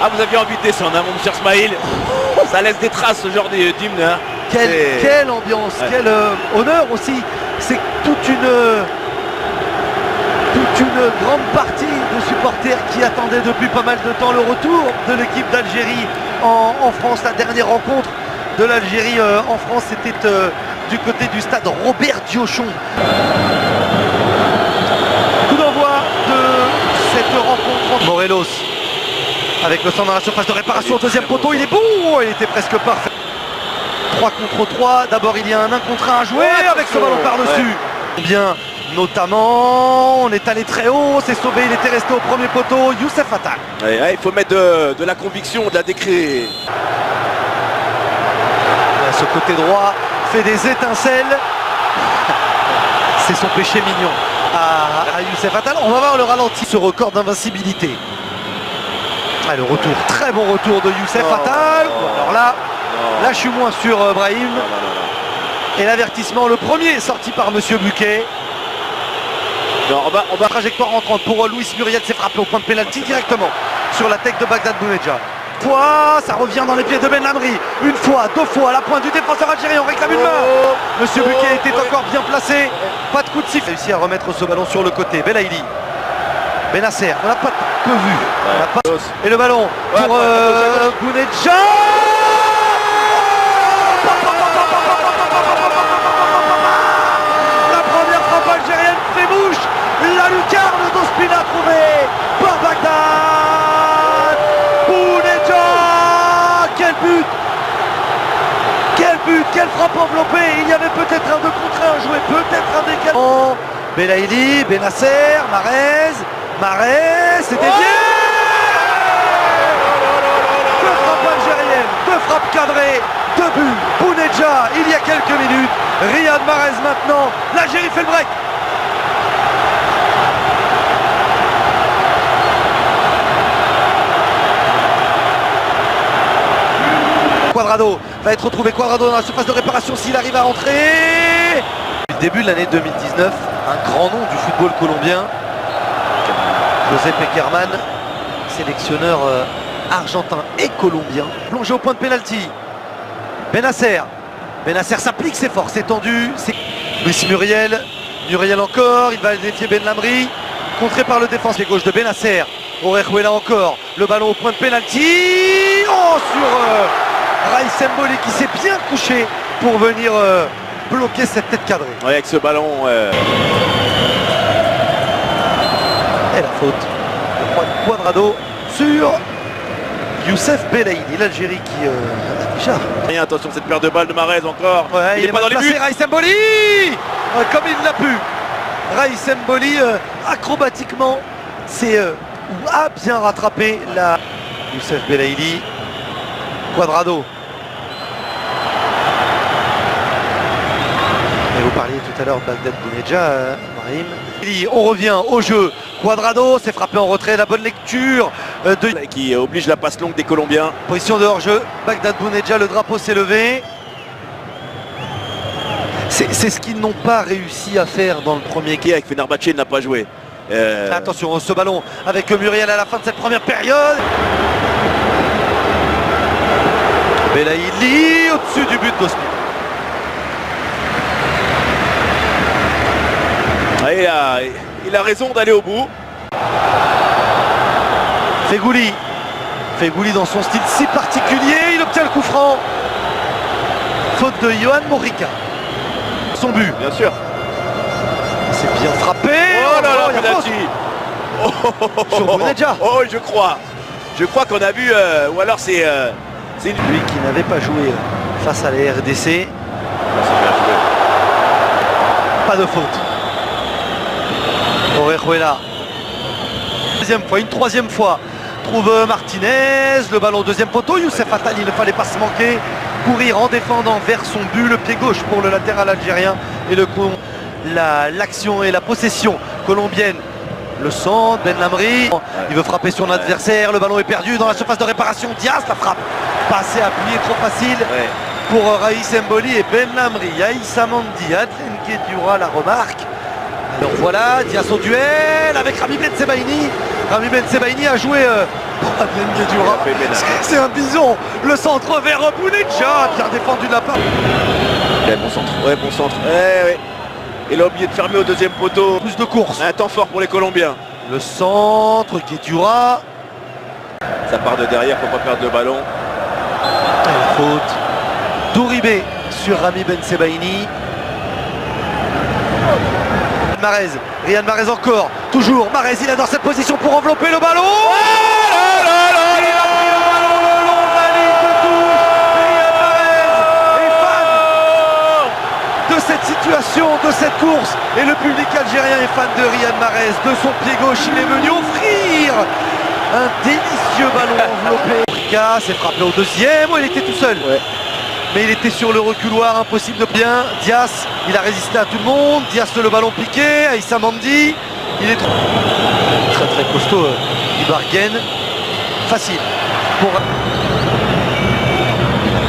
Ah, vous aviez envie de descendre, hein, mon cher Smaïl. Ça laisse des traces, ce genre d'hymne. Hein. Quelle ambiance, ouais. Quel honneur aussi. C'est toute une grande partie de supporters qui attendaient depuis pas mal de temps le retour de l'équipe d'Algérie en France. La dernière rencontre de l'Algérie en France, c'était du côté du stade Robert Diochon. Coup d'envoi de cette rencontre entre Morelos avec le centre dans la surface de réparation au deuxième poteau. Il est bon, il était presque parfait. 3 contre 3, d'abord il y a un 1 contre 1 à jouer avec ce ballon par-dessus. Bien, notamment, on est allé très haut, c'est sauvé, il était resté au premier poteau, Youssef Attal. Il faut mettre de la conviction, de la décret. Ce côté droit fait des étincelles. C'est son péché mignon à Youssef Attal. On va voir le ralenti, ce record d'invincibilité. Ah, le retour, très bon retour de Youssef Attal. Alors là je suis moins sûr, Brahim. Et l'avertissement, le premier sorti par Monsieur Buquet. Non, on va trajectoire entrante pour Louis Muriel, s'est frappé au point de pénalty directement sur la tête de Bagdad Bounedjah. Ça revient dans les pieds de Ben Lamri. Une fois, deux fois, à la pointe du défenseur algérien, on réclame une main. Monsieur Buquet était encore bien placé. Pas de coup de sifflet. Réussi à remettre ce ballon sur le côté. Belaïli. Benasser, on n'a pas peu vu. Et le ballon pour Bounedjah. La première frappe algérienne fait bouche. La lucarne d'Ospina trouvée par Bagdad Bounedjah. Quel but! Quel but! Quelle frappe enveloppée! Il y avait peut-être un 2 contre 1 joué, peut-être un décalage. Belaïli, Benasser, Marez, c'était bien! Deux frappes algériennes, deux frappes cadrées, deux buts. Bounedjah il y a quelques minutes. Riyad Mahrez maintenant. L'Algérie fait le break. Cuadrado va être retrouvé. Cuadrado dans la surface de réparation s'il arrive à rentrer. Depuis le début de l'année 2019, un grand nom du football colombien. José Pekerman, sélectionneur argentin et colombien. Plongé au point de pénalty. Benasser s'applique, c'est fort, c'est tendu. Louis Muriel encore, il va défier Ben Lamri. Contré par le défenseur gauche de Benasser. Orejuela encore, le ballon au point de pénalty. Sur Raïs Mboli qui s'est bien couché pour venir bloquer cette tête cadrée. Ouais, avec ce ballon. Et la faute de Cuadrado sur Youssef Belaïli, l'Algérie qui déjà. Rien, attention cette paire de balles de Mahrez encore. Ouais, il est pas dans les buts. Raïs Mboli comme il l'a pu. Raïs Mboli acrobatiquement a bien rattrapé la Youssef Belaïli. Cuadrado. Et vous parliez tout à l'heure de Bagdad Bounedjah, Brahim. On revient au jeu. Cuadrado s'est frappé en retrait, la bonne lecture qui oblige la passe longue des Colombiens. Position de hors-jeu, Bagdad Bounedjah, le drapeau s'est levé. C'est ce qu'ils n'ont pas réussi à faire dans le premier qui avec Fenerbahçe n'a pas joué. Attention, ce ballon avec Muriel à la fin de cette première période. Belaïli au-dessus du but d'Ospina. Il a raison d'aller au bout. Fegouli dans son style si particulier, il obtient le coup franc. Faute de Yohan Morica. Son but. Bien sûr. C'est bien frappé. Oh là là, penalty. Sur Bounedjah. Oh, je crois. Je crois qu'on a vu, ou alors c'est lui qui n'avait pas joué face à la RDC. Pas de faute. Orejuela. Deuxième fois, une troisième fois. Trouve Martinez, le ballon au deuxième poteau. Youssef Attal, il ne fallait pas se manquer. Courir en défendant vers son but, le pied gauche pour le latéral algérien. Et l'action et la possession colombienne. Le centre, Ben Lamri, il veut frapper son adversaire, le ballon est perdu dans la surface de réparation. Diaz, la frappe, pas assez appuyé, trop facile pour Raïs Mboli et Ben Lamri. Aïssa Mandi, Adlen Guedioura, la remarque. Alors voilà, Diaz au duel avec Rami Ben Sebaini. Rami Ben Sebaini a joué Fabien Guedjura, Il a fait ménage. c'est un bison. Le centre vers Bounedjah, bien défendu de la part. Ouais, bon centre. Ouais, bon centre. Ouais. Il a oublié de fermer au deuxième poteau. Plus de course. Un temps fort pour les Colombiens. Le centre, Guedjura. Ça part de derrière, faut pas perdre le ballon. Et faute. Douribé sur Rami Ben Sebaini. Riyad Mahrez encore. Toujours. Mahrez, il est dans cette position pour envelopper le ballon. Il a pris le ballon le long de la ligne de touche. Riyad Mahrez est fan de cette situation, de cette course. Et le public algérien est fan de Riyad Mahrez. De son pied gauche, il est venu offrir un délicieux ballon enveloppé. Rika s'est frappé au deuxième. Il était tout seul. Ouais. Mais il était sur le reculoir, impossible de bien. Dias, il a résisté à tout le monde. Dias, le ballon piqué. Aïssa Mandi, il est très très costaud. Ibarguen, facile. Pour la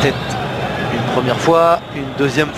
tête une première fois, une deuxième fois.